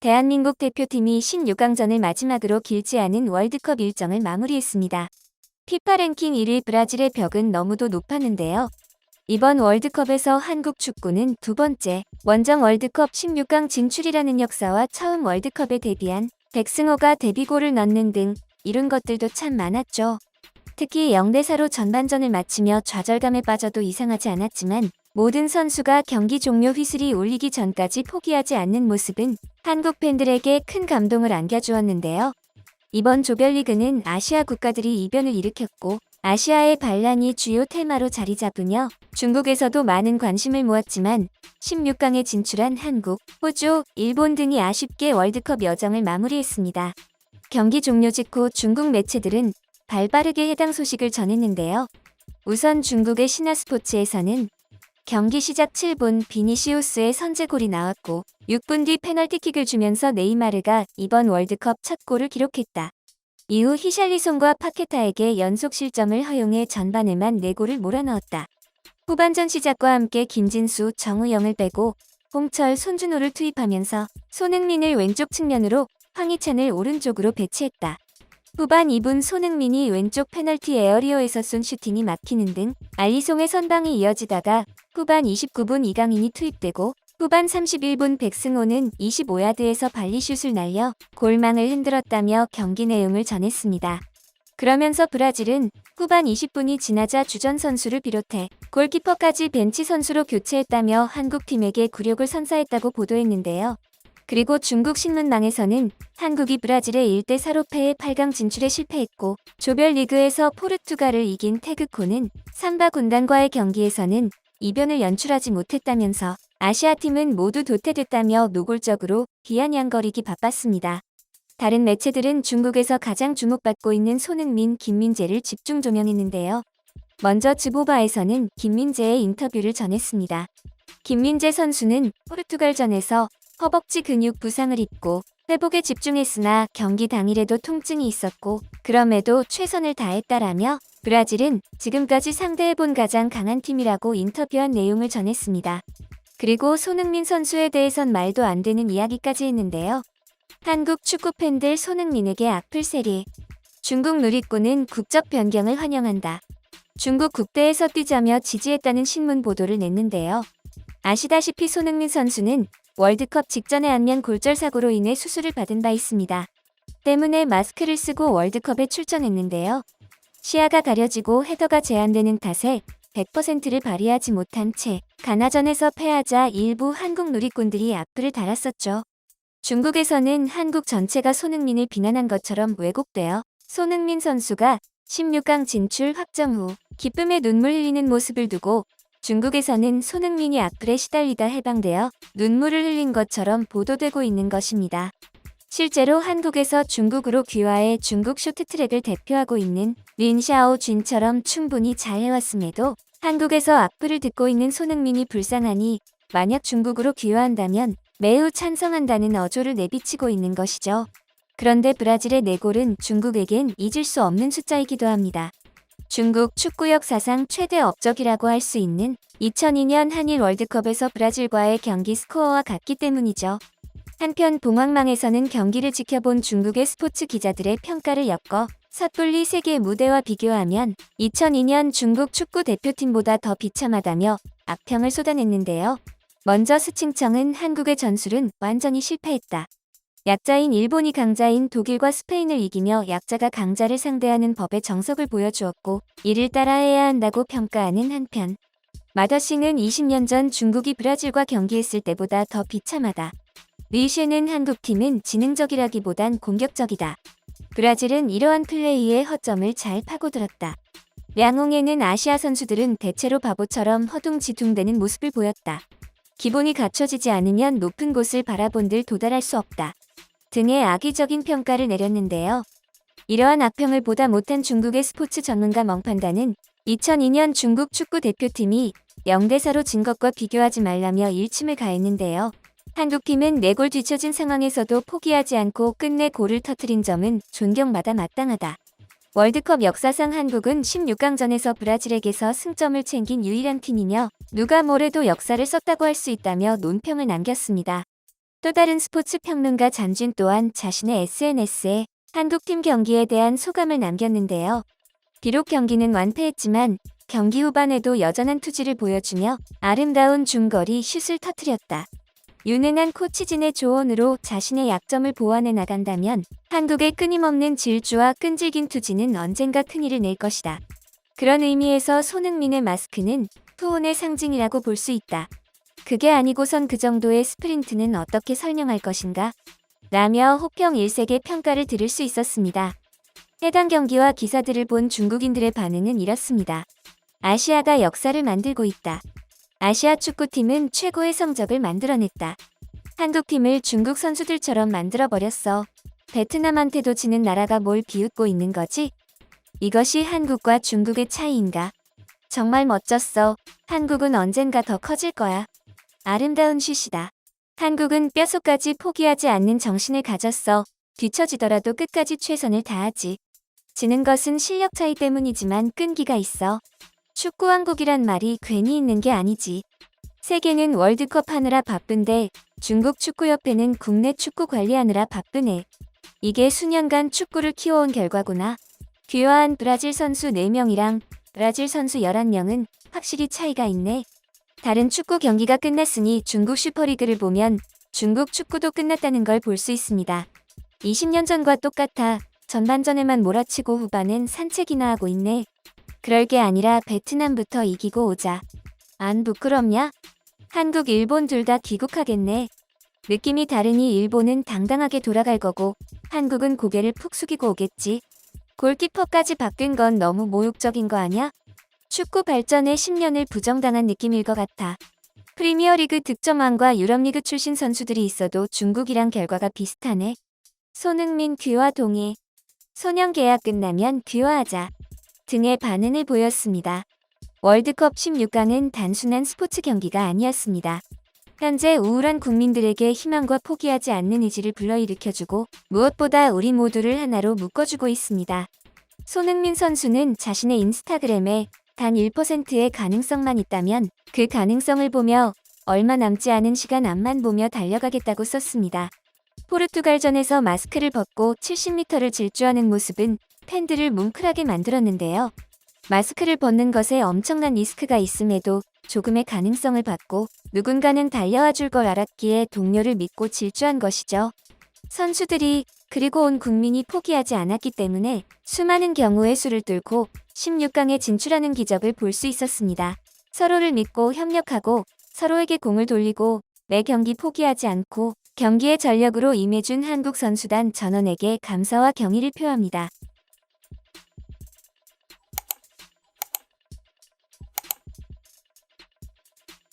대한민국 대표팀이 16강전을 마지막으로 길지 않은 월드컵 일정을 마무리했습니다. 피파 랭킹 1위 브라질의 벽은 너무도 높았는데요. 이번 월드컵에서 한국 축구는 두 번째 원정 월드컵 16강 진출이라는 역사와 처음 월드컵에 데뷔한 백승호가 데뷔골을 넣는 등 이룬 것들도 참 많았죠. 특히 0대4로 전반전을 마치며 좌절감에 빠져도 이상하지 않았지만 모든 선수가 경기 종료 휘슬이 울리기 전까지 포기하지 않는 모습은 한국 팬들에게 큰 감동을 안겨주었는데요. 이번 조별리그는 아시아 국가들이 이변을 일으켰고 아시아의 반란이 주요 테마로 자리 잡으며 중국에서도 많은 관심을 모았지만 16강에 진출한 한국, 호주, 일본 등이 아쉽게 월드컵 여정을 마무리했습니다. 경기 종료 직후 중국 매체들은 발빠르게 해당 소식을 전했는데요. 우선 중국의 신화스포츠에서는 경기 시작 7분 비니시우스의 선제골이 나왔고 6분 뒤 페널티킥을 주면서 네이마르가 이번 월드컵 첫 골을 기록했다. 이후 히샬리송과 파케타에게 연속 실점을 허용해 전반에만 4골을 몰아넣었다. 후반전 시작과 함께 김진수, 정우영을 빼고 홍철, 손준호를 투입하면서 손흥민을 왼쪽 측면으로 황희찬을 오른쪽으로 배치했다. 후반 2분 손흥민이 왼쪽 페널티 에어리어에서 쏜 슈팅이 막히는 등 알리송의 선방이 이어지다가 후반 29분 이강인이 투입되고 후반 31분 백승호는 25야드에서 발리슛을 날려 골망을 흔들었다며 경기 내용을 전했습니다. 그러면서 브라질은 후반 20분이 지나자 주전 선수를 비롯해 골키퍼까지 벤치 선수로 교체했다며 한국팀에게 굴욕을 선사했다고 보도했는데요. 그리고 중국 신문망에서는 한국이 브라질의 1대4로 패해 8강 진출에 실패했고 조별리그에서 포르투갈을 이긴 태극호는 삼바 군단과의 경기에서는 이변을 연출하지 못했다면서 아시아팀은 모두 도태됐다며 노골적으로 비아냥거리기 바빴습니다. 다른 매체들은 중국에서 가장 주목받고 있는 손흥민, 김민재를 집중 조명했는데요. 먼저 즈보바에서는 김민재의 인터뷰를 전했습니다. 김민재 선수는 포르투갈전에서 허벅지 근육 부상을 입고 회복에 집중했으나 경기 당일에도 통증이 있었고 그럼에도 최선을 다했다라며 브라질은 지금까지 상대해본 가장 강한 팀이라고 인터뷰한 내용을 전했습니다. 그리고 손흥민 선수에 대해선 말도 안 되는 이야기까지 했는데요. 한국 축구 팬들 손흥민에게 악플세리. 중국 누리꾼은 국적 변경을 환영한다. 중국 국대에서 뛰자며 지지했다는 신문 보도를 냈는데요. 아시다시피 손흥민 선수는 월드컵 직전에 안면 골절 사고로 인해 수술을 받은 바 있습니다. 때문에 마스크를 쓰고 월드컵에 출전했는데요. 시야가 가려지고 헤더가 제한되는 탓에 100%를 발휘하지 못한 채 가나전에서 패하자 일부 한국 누리꾼들이 악플을 달았었죠. 중국에서는 한국 전체가 손흥민을 비난한 것처럼 왜곡되어 손흥민 선수가 16강 진출 확정 후 기쁨의 눈물 흘리는 모습을 두고 중국에서는 손흥민이 악플에 시달리다 해방되어 눈물을 흘린 것처럼 보도되고 있는 것입니다. 실제로 한국에서 중국으로 귀화해 중국 쇼트트랙을 대표하고 있는 린샤오 준처럼 충분히 잘 해왔음에도 한국에서 악플을 듣고 있는 손흥민이 불쌍하니 만약 중국으로 귀화한다면 매우 찬성한다는 어조를 내비치고 있는 것이죠. 그런데 브라질의 4골은 중국에겐 잊을 수 없는 숫자이기도 합니다. 중국 축구 역사상 최대 업적이라고 할 수 있는 2002년 한일 월드컵에서 브라질과의 경기 스코어와 같기 때문이죠. 한편 봉황망에서는 경기를 지켜본 중국의 스포츠 기자들의 평가를 엮어 섣불리 세계 무대와 비교하면 2002년 중국 축구 대표팀보다 더 비참하다며 악평을 쏟아냈는데요. 먼저 스칭청은 한국의 전술은 완전히 실패했다. 약자인 일본이 강자인 독일과 스페인을 이기며 약자가 강자를 상대하는 법의 정석을 보여주었고 이를 따라해야 한다고 평가하는 한편 마더싱은 20년 전 중국이 브라질과 경기했을 때보다 더 비참하다. 리쉐는 한국팀은 지능적이라기보단 공격적이다. 브라질은 이러한 플레이의 허점을 잘 파고들었다. 량홍에는 아시아 선수들은 대체로 바보처럼 허둥지둥대는 모습을 보였다. 기본이 갖춰지지 않으면 높은 곳을 바라본들 도달할 수 없다. 등의 악의적인 평가를 내렸는데요. 이러한 악평을 보다 못한 중국의 스포츠 전문가 멍판다는 2002년 중국 축구 대표팀이 0대4로 진 것과 비교하지 말라며 일침을 가했는데요. 한국팀은 4골 뒤처진 상황에서도 포기하지 않고 끝내 골을 터뜨린 점은 존경받아 마땅하다. 월드컵 역사상 한국은 16강전에서 브라질에게서 승점을 챙긴 유일한 팀이며 누가 뭐래도 역사를 썼다고 할 수 있다며 논평을 남겼습니다. 또 다른 스포츠 평론가 전진 또한 자신의 SNS에 한국팀 경기에 대한 소감을 남겼는데요. 비록 경기는 완패했지만 경기 후반에도 여전한 투지를 보여주며 아름다운 중거리 슛을 터뜨렸다. 유능한 코치진의 조언으로 자신의 약점을 보완해 나간다면 한국의 끊임없는 질주와 끈질긴 투지는 언젠가 큰일을 낼 것이다. 그런 의미에서 손흥민의 마스크는 투혼의 상징이라고 볼 수 있다. 그게 아니고선 그 정도의 스프린트는 어떻게 설명할 것인가? 라며 호평 일색의 평가를 들을 수 있었습니다. 해당 경기와 기사들을 본 중국인들의 반응은 이렇습니다. 아시아가 역사를 만들고 있다. 아시아 축구팀은 최고의 성적을 만들어냈다. 한국팀을 중국 선수들처럼 만들어버렸어. 베트남한테도 지는 나라가 뭘 비웃고 있는 거지? 이것이 한국과 중국의 차이인가? 정말 멋졌어. 한국은 언젠가 더 커질 거야. 아름다운 슛이다. 한국은 뼛속까지 포기하지 않는 정신을 가졌어. 뒤처지더라도 끝까지 최선을 다하지. 지는 것은 실력 차이 때문이지만 끈기가 있어. 축구왕국이란 말이 괜히 있는 게 아니지. 세계는 월드컵 하느라 바쁜데 중국 축구협회는 국내 축구 관리하느라 바쁘네. 이게 수년간 축구를 키워온 결과구나. 귀화한 브라질 선수 4명이랑 브라질 선수 11명은 확실히 차이가 있네. 다른 축구 경기가 끝났으니 중국 슈퍼리그를 보면 중국 축구도 끝났다는 걸 볼 수 있습니다. 20년 전과 똑같아. 전반전에만 몰아치고 후반은 산책이나 하고 있네. 그럴 게 아니라 베트남부터 이기고 오자. 안 부끄럽냐? 한국, 일본 둘 다 귀국하겠네. 느낌이 다르니 일본은 당당하게 돌아갈 거고 한국은 고개를 푹 숙이고 오겠지. 골키퍼까지 바뀐 건 너무 모욕적인 거 아냐? 축구 발전에 10년을 부정당한 느낌일 것 같아. 프리미어리그 득점왕과 유럽리그 출신 선수들이 있어도 중국이랑 결과가 비슷하네. 손흥민 귀화 동의. 소년 계약 끝나면 귀화하자. 등의 반응을 보였습니다. 월드컵 16강은 단순한 스포츠 경기가 아니었습니다. 현재 우울한 국민들에게 희망과 포기하지 않는 의지를 불러일으켜주고 무엇보다 우리 모두를 하나로 묶어주고 있습니다. 손흥민 선수는 자신의 인스타그램에 단 1%의 가능성만 있다면 그 가능성을 보며 얼마 남지 않은 시간 앞만 보며 달려가겠다고 썼습니다. 포르투갈전에서 마스크를 벗고 70m를 질주하는 모습은 팬들을 뭉클하게 만들었는데요. 마스크를 벗는 것에 엄청난 리스크가 있음에도 조금의 가능성을 받고 누군가는 달려와 줄 걸 알았기에 동료를 믿고 질주한 것이죠. 선수들이 그리고 온 국민이 포기하지 않았기 때문에 수많은 경우의 수를 뚫고 16강에 진출하는 기적을 볼 수 있었습니다. 서로를 믿고 협력하고 서로에게 공을 돌리고 매 경기 포기하지 않고 경기에 전력으로 임해준 한국 선수단 전원에게 감사와 경의를 표합니다.